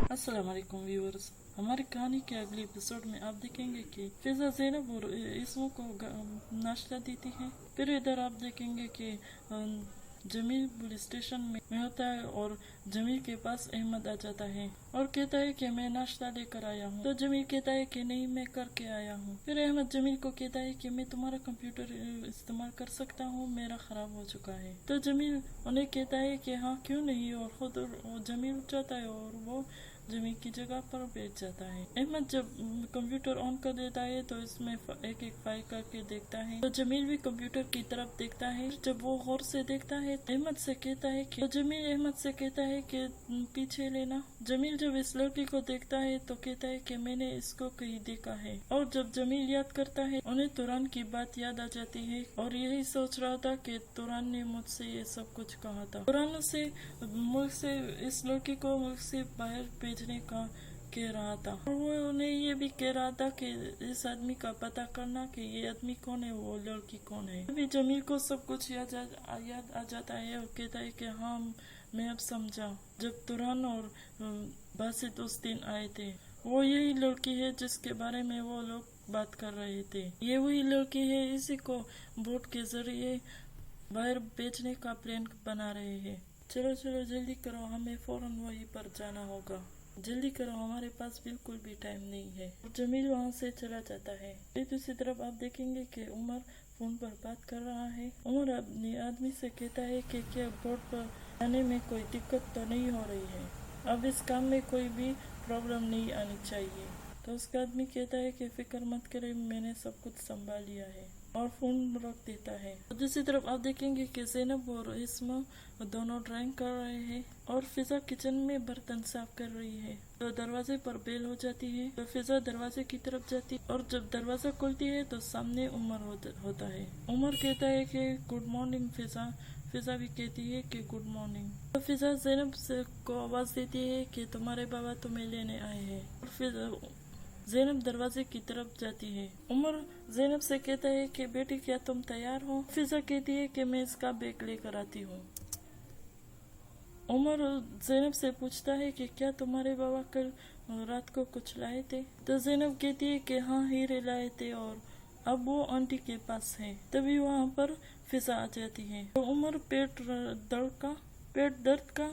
अस्सलाम वालेकुम व्यूअर्स। हमारी कहानी के अगले एपिसोड में आप देखेंगे कि फिजा ज़ैनब और इसमो को नाश्ता देती है। फिर इधर आप देखेंगे कि जमील पुलिस स्टेशन में होता है और जमील के पास अहमद आ जाता है और कहता है कि मैं नाश्ता लेकर आया हूँ। तो जमील कहता है कि नहीं, मैं करके आया हूँ। फिर अहमद जमील को कहता है कि मैं तुम्हारा कंप्यूटर इस्तेमाल कर सकता हूँ, मेरा खराब हो चुका है। तो जमील उन्हें कहता है कि हाँ क्यों नहीं, और खुद जमील उठ जाता है और वो जमील की जगह पर बैठ जाता है। अहमद जब कंप्यूटर ऑन कर देता है तो इसमें एक एक फाइल करके देखता है। तो जमील भी कंप्यूटर की तरफ देखता है। जब वो गौर से देखता है अहमद से कहता है कि जमील अहमद से कहता है कि पीछे लेना। जमील जब इस लड़की को देखता है तो कहता है कि मैंने इसको कहीं देखा है। और जब जमील याद करता है उन्हें तुरान की बात याद आ जाती है और यही सोच रहा था कि तुरान ने मुझसे ये सब कुछ कहा था। तुरान से मुल्क से इस लड़की को मुल्क से बाहर भेजने का कह रहा था और वो उन्हें ये भी कह रहा था कि इस आदमी का पता करना कि ये आदमी कौन है, वो लड़की कौन है। अभी जमील को सब कुछ याद आ जाता है और कहता है कि हाँ मैं अब समझा। जब तुरान और बासित उस दिन आए थे, वो यही लड़की है जिसके बारे में वो लोग बात कर रहे थे। ये वही लड़की है, इसी को बोट के जरिए बाहर भेजने का प्लान बना रहे हैं। चलो चलो जल्दी करो, हमें फौरन वहीं पर जाना होगा। जल्दी करो, हमारे पास बिल्कुल भी टाइम नहीं है। जमील वहाँ से चला जाता है। फिर दूसरी तरफ आप देखेंगे कि उमर फोन पर बात कर रहा है। उमर अपने आदमी से कहता है कि क्या बोर्ड पर आने में कोई दिक्कत तो नहीं हो रही है, अब इस काम में कोई भी प्रॉब्लम नहीं आनी चाहिए। तो उसका आदमी कहता है कि फिक्र मत करे, मैंने सब कुछ संभाल लिया है, और फोन रख देता है। तो दूसरी तरफ आप देखेंगे कि ज़ैनब और इस्मा दोनों ड्राइंग कर रहे हैं और फिजा किचन में बर्तन साफ कर रही है। तो दरवाजे पर बेल हो जाती है तो फिजा दरवाजे की तरफ जाती है और जब दरवाजा खुलती है तो सामने उमर होता है। उमर कहता है कि गुड मॉर्निंग फिजा। फिजा भी कहती है कि गुड मॉर्निंग। तो फिजा ज़ैनब को आवाज देती है कि तुम्हारे बाबा तुम्हें लेने आए हैं। और फिर ज़ैनब दरवाजे की तरफ जाती है। उमर ज़ैनब से कहता है कि बेटी क्या तुम तैयार हो। फिजा कहती है कि मैं इसका बैग लेकर आती हूँ। उमर ज़ैनब से पूछता है कि क्या तुम्हारे बाबा कल रात को कुछ लाए थे। तो ज़ैनब कहती है कि हाँ हीरे लाए थे और अब वो आंटी के पास है। तभी वहाँ पर फिजा आ जाती है। तो उमर पेट दर्द का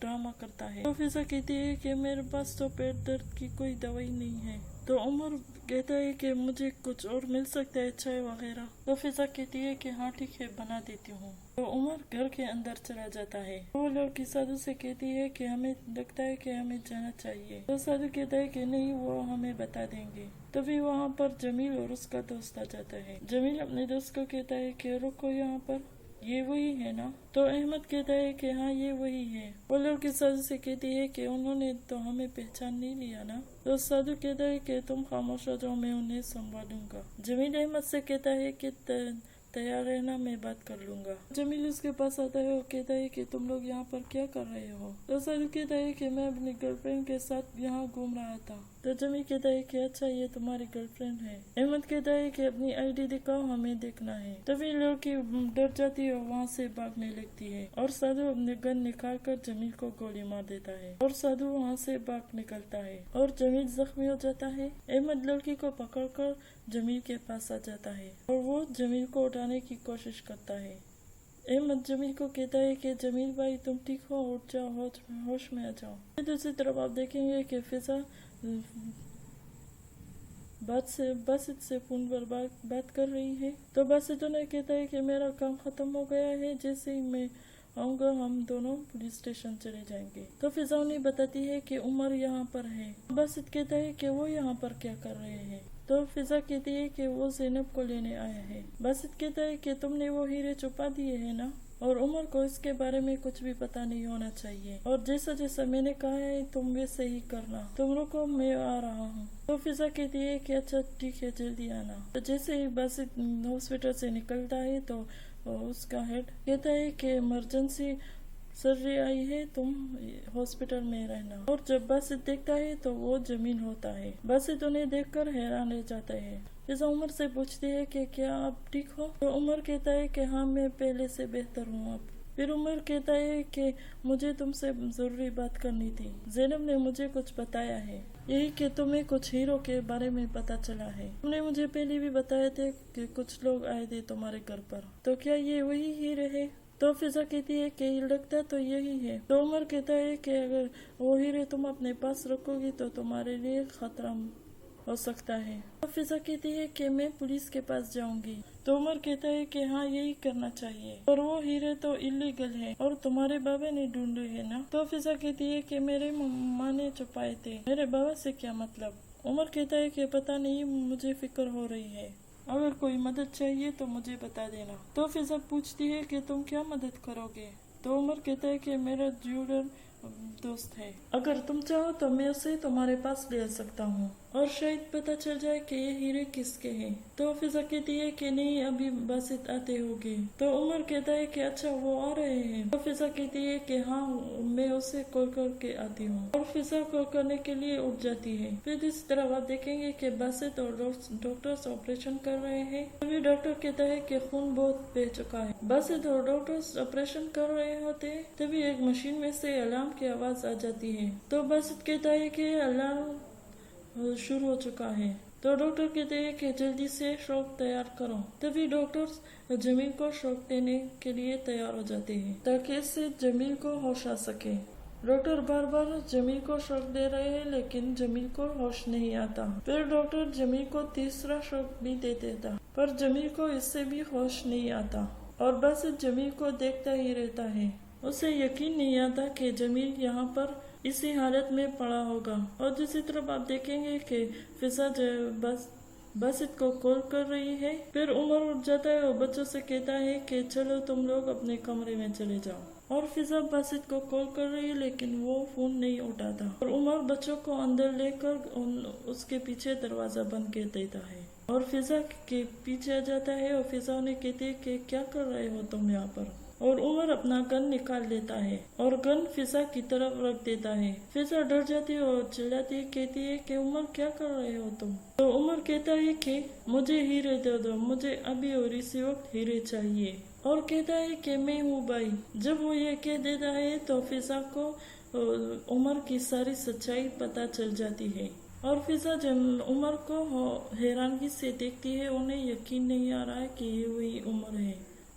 ड्रामा करता है। तो फिजा कहती है कि मेरे पास तो पेट दर्द की कोई दवाई नहीं है। तो उमर कहता है कि मुझे कुछ और मिल सकता है, चाय वगैरह। तो फिजा कहती है कि हाँ ठीक है, बना देती हूँ। तो उमर घर के अंदर चला जाता है। वो लड़की साधु से कहती है कि हमें लगता है कि हमें जाना चाहिए। तो साधु कहता है कि नहीं, वो हमें बता देंगे। तभी वहाँ पर जमील और उसका दोस्त आ जाता है। जमील अपने दोस्त को कहता है कि रुको, यहाँ पर ये वही है ना। तो अहमद कहता है कि हाँ ये वही है। वो लड़की साधु से कहती है कि उन्होंने तो हमें पहचान नहीं लिया ना। तो साधु कहता है कि तुम खामोश हो जाओ, मैं उन्हें संभालूंगा। जमील अहमद से कहता है कि तैयार रहना, मैं बात कर लूंगा। जमील उसके पास आता है और कहता है कि तुम लोग यहाँ पर क्या कर रहे हो। तो साधु कहता है कि मैं अपनी गर्लफ्रेंड के साथ यहाँ घूम रहा था। तो जमील कहता है कि अच्छा, ये तुम्हारी गर्लफ्रेंड है। अहमद कहता है कि अपनी आईडी दिखाओ, हमें देखना है। तभी लड़की डर जाती है और वहाँ से भागने लगती है और साधु अपने गन निकाल कर जमील को गोली मार देता है और साधु वहाँ से भाग निकलता है और जमील जख्मी हो जाता है। अहमद लड़की को पकड़कर जमील के पास आ जाता है और वो जमील को उठाने की कोशिश करता है। अहमद जमील को कहता है कि जमील भाई तुम ठीक हो, उठ जाओ, होश में आ जाओ। दूसरी तरफ आप देखेंगे कि फिजा बासित से फोन पर बात कर रही है। तो बासित उन्हें कहता है कि मेरा काम खत्म हो गया है, जैसे ही मैं आऊंगा हम दोनों पुलिस स्टेशन चले जाएंगे। तो फिजा उन्हें बताती है कि उमर यहाँ पर है। बासित कहता है कि वो यहाँ पर क्या कर रहे हैं। तो फिजा कहती है कि वो ज़ैनब को लेने आया है। बासित कहता है कि तुमने वो हीरे छुपा दिए हैं ना, और उमर को इसके बारे में कुछ भी पता नहीं होना चाहिए, और जैसा जैसा मैंने कहा है तुम वैसे ही करना। तुम रुको, मैं आ रहा हूँ। तो फिजा कहती है कि अच्छा ठीक है, जल्दी आना। तो जैसे ही बासित हॉस्पिटल से निकलता है तो उसका हेड कहता है कि इमरजेंसी सर्जरी आई है, तुम हॉस्पिटल में रहना। और जब बासित देखता है तो वो जमीन होता है। बासित उन्हें देखकर हैरान रह जाता है। फिजा उमर से पूछती है कि क्या आप ठीक हो। तो उमर कहता है कि हाँ मैं पहले से बेहतर हूँ अब। फिर उमर कहता है कि मुझे तुमसे जरूरी बात करनी थी। ज़ैनब ने मुझे कुछ बताया है, यही कि तुम्हें कुछ हीरो के बारे में पता चला है। तुमने मुझे पहले भी बताए थे कि कुछ लोग आए थे तुम्हारे घर पर, तो क्या ये वही हीरे है? तो फिजा कहती है कि लगता तो यही है। तो उमर कहता है कि अगर वो हीरे तुम अपने पास रखोगी तो तुम्हारे लिए खतरा हो सकता है। तो फिजा कहती है कि मैं पुलिस के पास जाऊंगी। तो उमर कहता है कि हाँ, यही करना चाहिए, और वो हीरे तो इलीगल है और तुम्हारे बाबा ने ढूंढे है ना। तो फिजा कहती है कि मेरे माँ ने छुपाए थे, मेरे बाबा से क्या मतलब। उमर कहता है कि पता नहीं, मुझे फिक्र हो रही है, अगर कोई मदद चाहिए तो मुझे बता देना। तो फिजा पूछती है कि तुम क्या मदद करोगे। तो उमर कहता है कि मेरा ज्वेलर दोस्त है, अगर तुम चाहो तो मैं उसे तुम्हारे पास ले आ सकता हूँ और शायद पता चल जाए कि ये हीरे किसके हैं। तो फिजा कहती है कि नहीं, अभी बासित आते होंगे। तो उमर कहता है कि अच्छा, वो आ रहे हैं। तो फिजा कहती है कि हाँ, मैं उसे कॉल करके आती हूँ, और फिजा कॉल करने के लिए उठ जाती है। फिर इस तरह आप देखेंगे कि बासित और डॉक्टर्स ऑपरेशन कर रहे हैं। तभी डॉक्टर कहता है कि खून बहुत बह चुका है। बासित और डॉक्टर्स ऑपरेशन कर रहे होते हैं, तभी एक मशीन में से अलार्म की आवाज आ जाती है। तो बासित कहता है कि अलार्म शुरू हो चुका है। तो डॉक्टर कहते हैं कि जल्दी से शॉक तैयार करो। तभी डॉक्टर्स जमील को शॉक देने के लिए तैयार हो जाते हैं ताकि इससे जमील को होश आ सके। डॉक्टर बार बार जमील को शॉक दे रहे हैं, लेकिन जमील को होश नहीं आता। फिर डॉक्टर जमील को तीसरा शॉक भी दे देता, पर जमील को इससे भी होश नहीं आता, और बस जमील को देखता ही रहता है। उसे यकीन नहीं आता कि जमील यहाँ पर इसी हालत में पड़ा होगा। और दूसरी तरफ आप देखेंगे कि फिजा बासित को कॉल कर रही है। फिर उमर उठ जाता है और बच्चों से कहता है कि चलो तुम लोग अपने कमरे में चले जाओ। और फिजा बासित को कॉल कर रही है, लेकिन वो फोन नहीं उठाता। और उमर बच्चों को अंदर लेकर उसके पीछे दरवाजा बंद कर देता है और फिजा के पीछे आ जाता है। और फिजा उन्हें कहती है कि क्या कर रहे हो तुम यहाँ पर। और उमर अपना गन निकाल लेता है और गन फिजा की तरफ रख देता है। फिजा डर जाती है और चिल्लाती कहती है कि उमर क्या कर रहे हो तुम। तो उमर कहता है कि मुझे हीरे दे दो, मुझे अभी और इसी वक्त हीरे चाहिए। और कहता है कि मैं हूँ भाई। जब वो ये कह देता है तो फिजा को उमर की सारी सच्चाई पता चल जाती है। और फिजा जब उमर को हैरानगी से देखती है, उन्हें यकीन नहीं आ रहा है कि ये वही उमर है।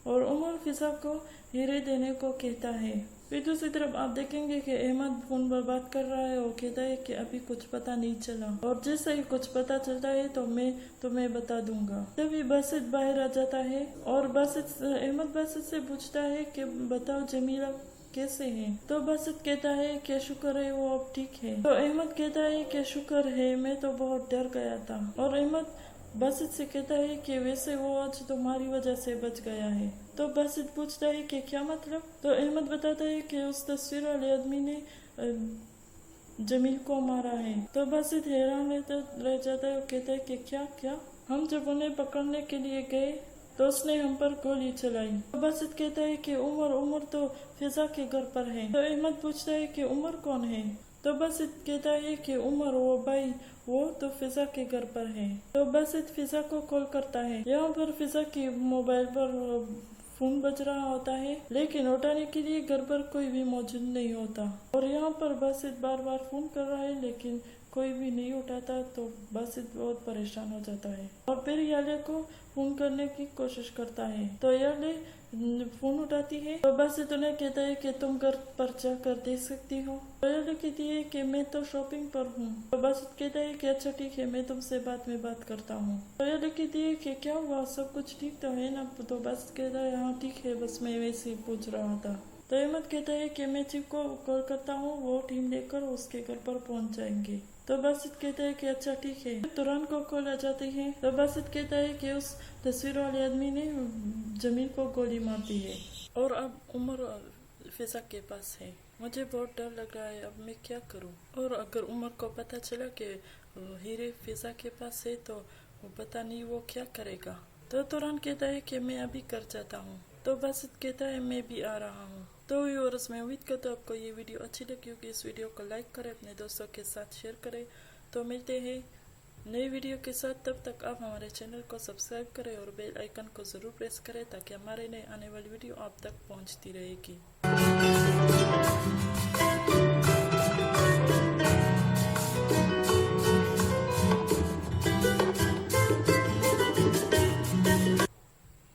और उमर फिजा को हीरे देने को कहता है। फिर दूसरी तरफ आप देखेंगे कि अहमद फोन पर बात कर रहा है और कहता है कि अभी कुछ पता नहीं चला, और जैसे ही कुछ पता चलता है तो मैं तुम्हें बता दूंगा। तभी बासित बाहर आ जाता है और अहमद बासित से पूछता है कि बताओ जमीला कैसे है। तो बासित कहता है कि शुक्र है वो अब ठीक है। तो अहमद कहता है कि शुक्र है, मैं तो बहुत डर गया था। और अहमद बासित से कहता है कि वैसे वो आज तुम्हारी वजह से बच गया है। तो बासित पूछता है कि क्या मतलब। तो अहमद बताता है कि उस तस्वीर वाले आदमी ने जमील को मारा है। तो बासित हैरान रह जाता है और कहता है कि क्या। हम जब उन्हें पकड़ने के लिए गए तो उसने हम पर गोली चलाई। तो बासित कहता है कि उमर तो फिजा के घर पर है। तो अहमद पूछता है कि उमर कौन है। तो बासित कहता है कि उमर वो भाई, वो तो फिजा के घर पर है। तो बासित फिजा को कॉल करता है। यहाँ पर फिजा की मोबाइल पर फोन बज रहा होता है, लेकिन उठाने के लिए घर पर कोई भी मौजूद नहीं होता। और यहाँ पर बासित बार बार फोन कर रहा है, लेकिन कोई भी नहीं उठाता। तो बासित बहुत परेशान हो जाता है और फिर याले को फोन करने की कोशिश करता है। तो याले फोन उठाती है। तो बासित उन्हें कहता है कि तुम घर पर जाकर दे सकती हो। तो याले कहती है कि मैं तो शॉपिंग पर हूँ। तो बासित कहता है कि अच्छा ठीक है, मैं तुमसे बाद में बात करता हूँ। तो याले कहती है कि क्या हुआ, सब कुछ ठीक तो है ना। तो बासित कहता है हाँ ठीक है, बस मैं वैसे ही पूछ रहा था। तो अहमद कहता है कि मैं चीफ को कॉल करता हूँ, वो टीम लेकर उसके घर पर पहुँच जाएंगे। तो बासित कहता है कि अच्छा ठीक है। तुरंत को कॉल आ जाती है। तो बासित कहता है कि उस तस्वीर वाले आदमी ने जमील को गोली मार दी है और अब उमर फिजा के पास है। मुझे बहुत डर लग रहा है, अब मैं क्या करूं। और अगर उमर को पता चला कि हीरे फिजा के पास है तो पता नहीं वो क्या करेगा। तो तुरंत कहता है कि मैं अभी कर जाता हूँ। तो बासित कहता है मैं भी आ रहा हूँ। तो व्यूअर्स, मैं उम्मीद करता हूँ आपको ये वीडियो अच्छी लगी होगी। इस वीडियो को लाइक करें, अपने दोस्तों के साथ शेयर करें। तो मिलते हैं नई वीडियो के साथ। तब तक आप हमारे चैनल को सब्सक्राइब करें और बेल आइकन को ज़रूर प्रेस करें ताकि हमारे नए आने वाली वीडियो आप तक पहुंचती रहेगी।